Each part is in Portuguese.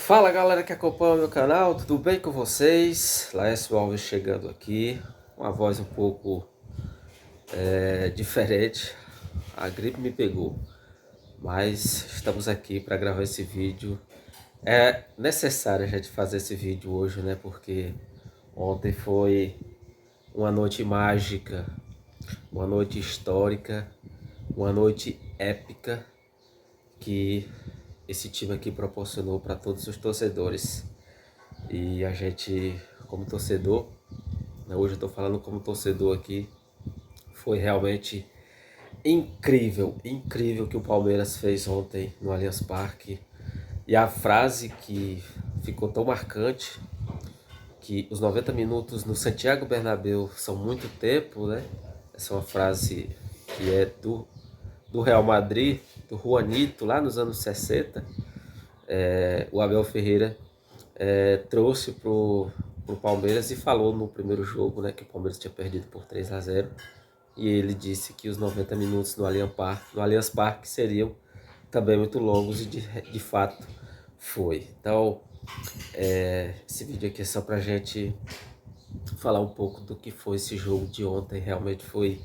Fala galera que acompanha o meu canal, tudo bem com vocês? Laércio Alves chegando aqui, uma voz um pouco diferente, a gripe me pegou, mas estamos aqui para gravar esse vídeo. É necessário a gente fazer esse vídeo hoje, né? Porque ontem foi uma noite mágica, uma noite histórica, uma noite épica que esse time aqui proporcionou para todos os torcedores. E a gente, como torcedor, né, hoje eu tô falando como torcedor aqui, foi realmente incrível, incrível que o Palmeiras fez ontem no Allianz Parque. E a frase que ficou tão marcante, que os 90 minutos no Santiago Bernabéu são muito tempo, né? Essa é uma frase que é do Real Madrid, do Juanito, lá nos anos 60. O Abel Ferreira trouxe pro Palmeiras e falou no primeiro jogo, né, que o Palmeiras tinha perdido por 3-0. E ele disse que os 90 minutos no Allianz Parque seriam também muito longos e de fato foi. Então, esse vídeo aqui é só pra gente falar um pouco do que foi esse jogo de ontem. Realmente foi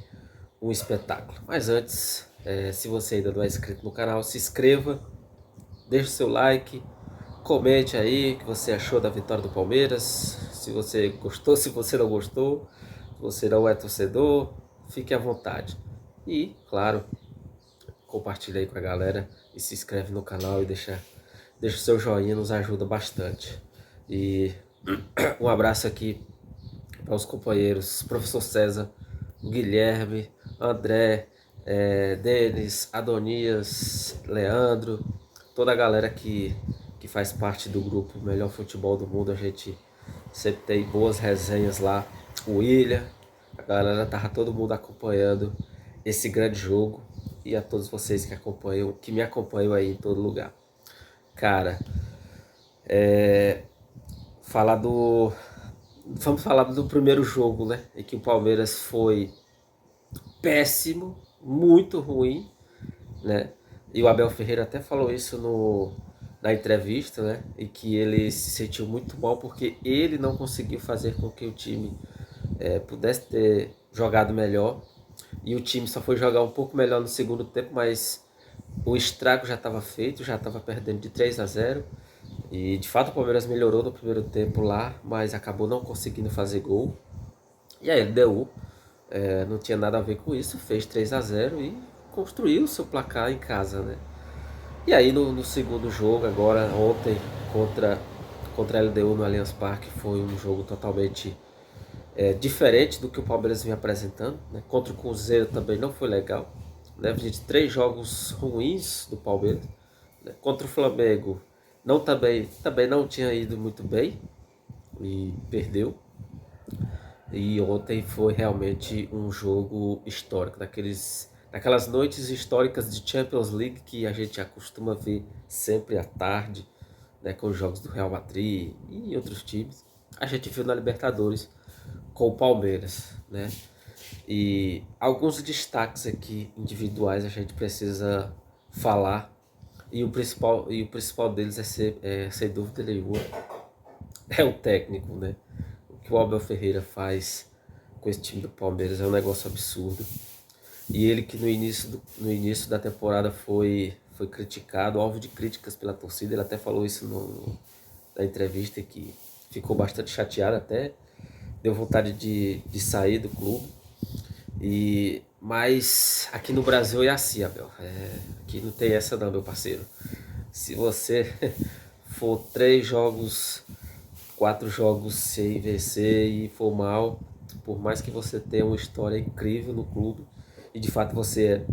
um espetáculo. Mas antes, se você ainda não é inscrito no canal, se inscreva, deixe o seu like, comente aí o que você achou da vitória do Palmeiras, se você gostou, se você não gostou, se você não é torcedor, fique à vontade. E, claro, compartilha aí com a galera e se inscreve no canal e deixa o seu joinha, nos ajuda bastante. E um abraço aqui para os companheiros, professor César, Guilherme, André, Denis, Adonias, Leandro, toda a galera que faz parte do grupo Melhor Futebol do Mundo. A gente sempre tem boas resenhas lá. O William, a galera tava todo mundo acompanhando esse grande jogo. E a todos vocês que me acompanham aí em todo lugar. Cara, vamos falar do primeiro jogo, né? Em que o Palmeiras foi péssimo, muito ruim, né? E o Abel Ferreira até falou isso na entrevista, né? E que ele se sentiu muito mal porque ele não conseguiu fazer com que o time pudesse ter jogado melhor. E o time só foi jogar um pouco melhor no segundo tempo, mas o estrago já estava feito, já estava perdendo de 3-0. E de fato o Palmeiras melhorou no primeiro tempo lá, mas acabou não conseguindo fazer gol. E aí a LDU não tinha nada a ver com isso, fez 3-0 e construiu o seu placar em casa, né? E aí no segundo jogo, agora ontem, contra a LDU no Allianz Parque, foi um jogo totalmente diferente do que o Palmeiras vinha apresentando, né? Contra o Cruzeiro também não foi legal, né? De 3 jogos ruins do Palmeiras, né? Contra o Flamengo também não tinha ido muito bem e perdeu. E ontem foi realmente um jogo histórico, daquelas noites históricas de Champions League que a gente acostuma ver sempre à tarde, né, com os jogos do Real Madrid e outros times. A gente viu na Libertadores com o Palmeiras, né? E alguns destaques aqui individuais a gente precisa falar. E o principal deles sem dúvida nenhuma, é o técnico, né? O que o Abel Ferreira faz com esse time do Palmeiras é um negócio absurdo. E ele que no início da temporada foi criticado, alvo de críticas pela torcida, ele até falou isso na entrevista, que ficou bastante chateado, até deu vontade de sair do clube. Mas aqui no Brasil é assim, Abel. Aqui não tem essa não, meu parceiro. Se você for 4 jogos sem vencer e for mal, por mais que você tenha uma história incrível no clube, e de fato você é,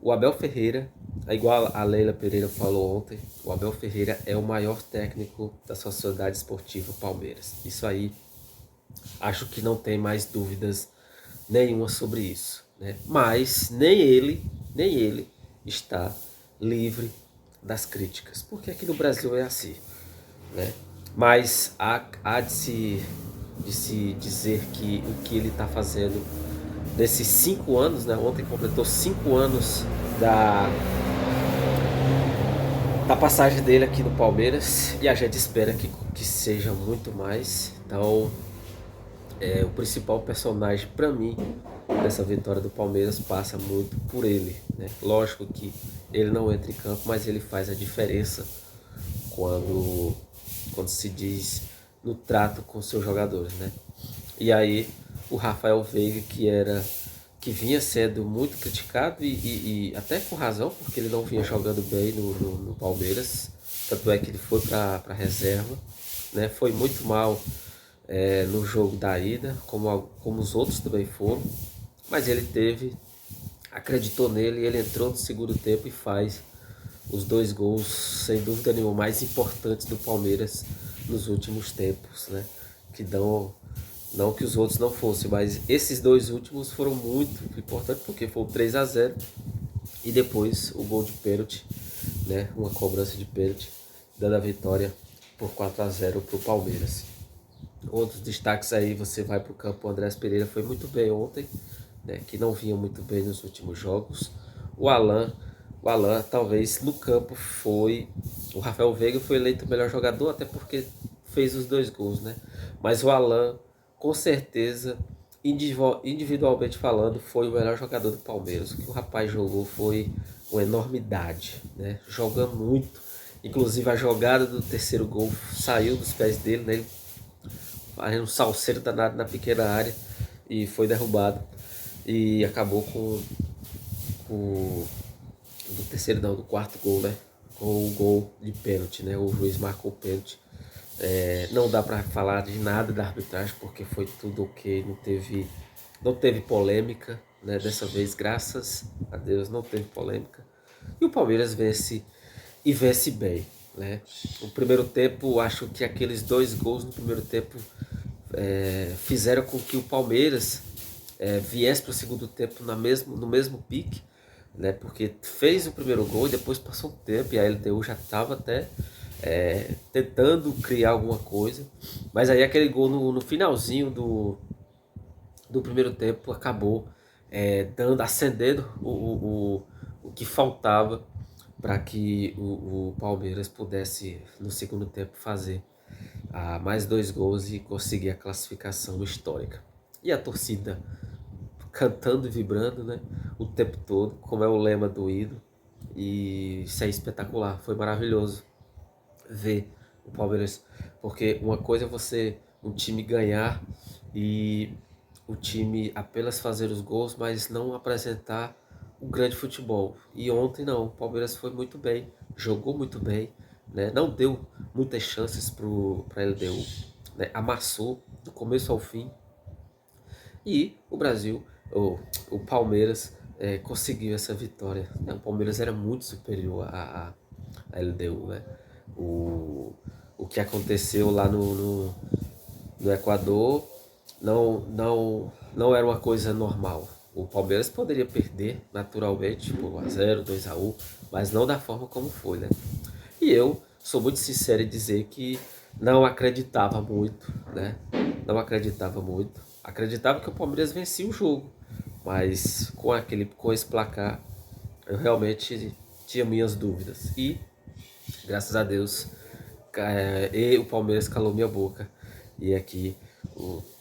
o Abel Ferreira, igual a Leila Pereira falou ontem, o Abel Ferreira é o maior técnico da Sociedade Esportiva Palmeiras. Isso aí, acho que não tem mais dúvidas nenhuma sobre isso, né? Mas nem ele está livre das críticas, porque aqui no Brasil é assim, né? Mas há de se dizer que o que ele está fazendo nesses 5 anos, né? Ontem completou 5 anos da da passagem dele aqui no Palmeiras e a gente espera que seja muito mais. Então, o principal personagem para mim dessa vitória do Palmeiras passa muito por ele, né? Lógico que ele não entra em campo, mas ele faz a diferença quando, quando se diz no trato com seus jogadores, né? E aí o Rafael Veiga, que vinha sendo muito criticado e até com razão, porque ele não vinha jogando bem no Palmeiras, tanto é que ele foi para reserva, né? Foi muito mal no jogo da ida, como os outros também foram, mas ele acreditou nele e ele entrou no segundo tempo e faz os 2 gols, sem dúvida nenhuma, mais importantes do Palmeiras nos últimos tempos, né? Que dão, não que os outros não fossem, mas esses 2 últimos foram muito importantes, porque foi o 3-0 e depois o gol de pênalti, né? Uma cobrança de pênalti, dando a vitória por 4-0 para o Palmeiras. Outros destaques aí, você vai para o campo, o Andrés Pereira foi muito bem ontem, né, que não vinha muito bem nos últimos jogos. O Alan, o Alan talvez no campo foi... O Rafael Veiga foi eleito o melhor jogador, até porque fez os 2 gols, né? Mas o Alan, com certeza, individualmente falando, foi o melhor jogador do Palmeiras. O que o rapaz jogou foi uma enormidade, né? Joga muito. Inclusive a jogada do terceiro gol saiu dos pés dele, né? Ele fazendo um salseiro danado na pequena área e foi derrubado. E acabou com do terceiro não, do quarto gol, né? Com o gol de pênalti, né? O juiz marcou o pênalti. Não dá para falar de nada da arbitragem porque foi tudo ok, não teve polêmica, né? Dessa vez, graças a Deus, não teve polêmica. E o Palmeiras vence e vence bem, né? No primeiro tempo, acho que aqueles 2 gols no primeiro tempo fizeram com que o Palmeiras viesse para o segundo tempo no mesmo pique, né? Porque fez o primeiro gol e depois passou um tempo e a LDU já estava até tentando criar alguma coisa, mas aí aquele gol no finalzinho do primeiro tempo acabou acendendo o que faltava para que o Palmeiras pudesse no segundo tempo fazer mais 2 gols e conseguir a classificação histórica. E a torcida cantando e vibrando, né, o tempo todo, como é o lema do Ido. E isso é espetacular, foi maravilhoso ver o Palmeiras, porque uma coisa é um time ganhar e o time apenas fazer os gols, mas não apresentar um grande futebol. E ontem não, o Palmeiras foi muito bem, jogou muito bem, né? Não deu muitas chances para a LDU, né? Amassou do começo ao fim. E o Brasil, o Palmeiras, conseguiu essa vitória. O Palmeiras era muito superior à LDU, né? O, o que aconteceu lá no Equador não era uma coisa normal. O Palmeiras poderia perder naturalmente por 1-0, 2-1, mas não da forma como foi, né? E eu sou muito sincero em dizer que não acreditava muito, né? Não acreditava muito. Acreditava que o Palmeiras vencia o jogo, mas com esse placar eu realmente tinha minhas dúvidas. E graças a Deus e o Palmeiras calou minha boca. E aqui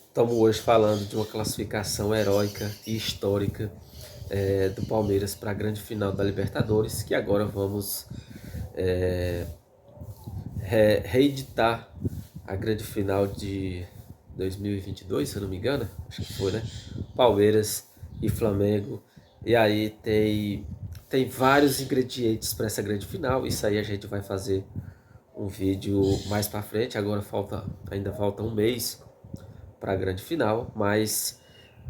estamos hoje falando de uma classificação heróica e histórica do Palmeiras para a grande final da Libertadores, que agora vamos reeditar a grande final de 2022, se eu não me engano, acho que foi, né? Palmeiras e Flamengo. E aí tem vários ingredientes para essa grande final. Isso aí a gente vai fazer um vídeo mais para frente. Agora ainda falta um mês para a grande final, mas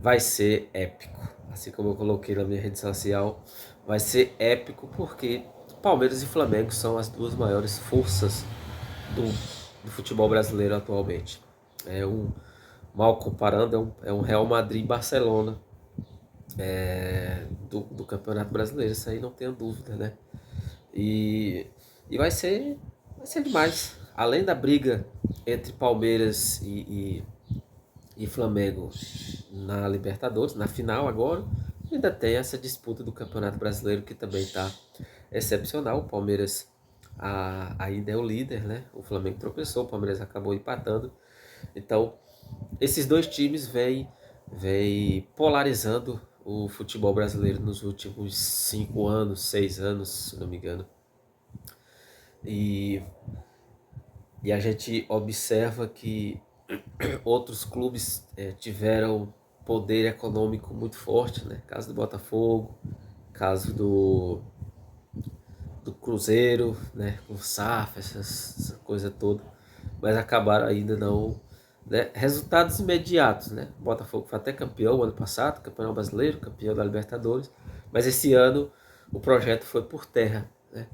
vai ser épico. Assim como eu coloquei na minha rede social, vai ser épico porque Palmeiras e Flamengo são as 2 maiores forças do futebol brasileiro atualmente. Mal comparando, é um Real Madrid e Barcelona do Campeonato Brasileiro, isso aí não tenho dúvida, né? E vai ser demais. Além da briga entre Palmeiras e Flamengo na Libertadores, na final agora, ainda tem essa disputa do Campeonato Brasileiro que também está excepcional. O Palmeiras ainda é o líder, né? O Flamengo tropeçou, o Palmeiras acabou empatando. Então, esses dois times vêm polarizando o futebol brasileiro nos últimos 5 anos, 6 anos, se não me engano. E, e a gente observa que outros clubes tiveram poder econômico muito forte, né? Caso do Botafogo, caso do Cruzeiro, né? Com SAF, essa coisa toda. Mas acabaram ainda não, né? Resultados imediatos, né? O Botafogo foi até campeão ano passado, campeão brasileiro, campeão da Libertadores. Mas esse ano o projeto foi por terra, né?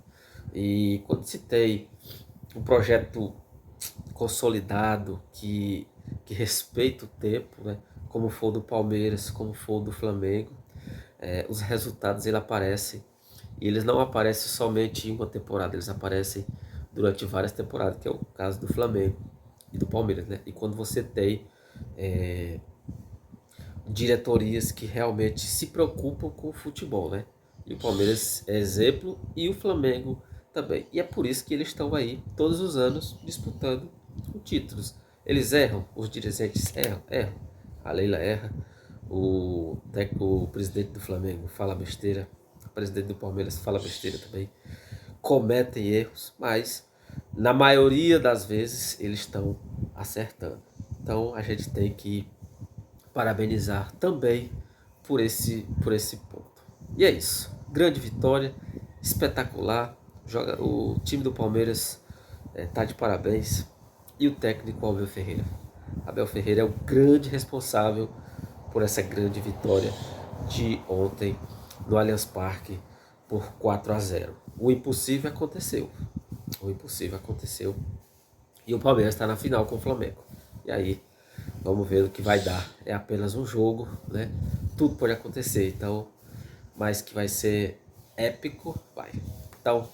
E quando se tem um projeto consolidado que respeita o tempo, né? Como for do Palmeiras, como for do Flamengo, os resultados eles aparecem e eles não aparecem somente em uma temporada, eles aparecem durante várias temporadas, que é o caso do Flamengo e do Palmeiras, né? E quando você tem diretorias que realmente se preocupam com o futebol, né? E o Palmeiras é exemplo e o Flamengo também. E é por isso que eles estão aí todos os anos disputando títulos. Eles erram, os dirigentes erram. A Leila erra, o presidente do Flamengo fala besteira, o presidente do Palmeiras fala besteira também. Cometem erros, mas na maioria das vezes eles estão acertando. Então a gente tem que parabenizar também por esse ponto. E é isso. Grande vitória, espetacular. O time do Palmeiras está de parabéns. E o técnico Abel Ferreira. Abel Ferreira é o grande responsável por essa grande vitória de ontem no Allianz Parque por 4-0. O impossível aconteceu. O impossível aconteceu. E o Palmeiras está na final com o Flamengo. E aí, vamos ver o que vai dar. É apenas um jogo, né? Tudo pode acontecer, então, mas que vai ser épico, vai. Então,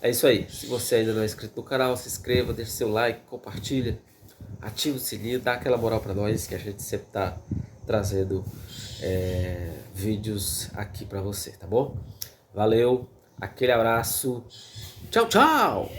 é isso aí. Se você ainda não é inscrito no canal, se inscreva, deixe seu like, compartilha, ativa o sininho, dá aquela moral pra nós, que a gente sempre tá trazendo vídeos aqui pra você, tá bom? Valeu, aquele abraço, tchau, tchau!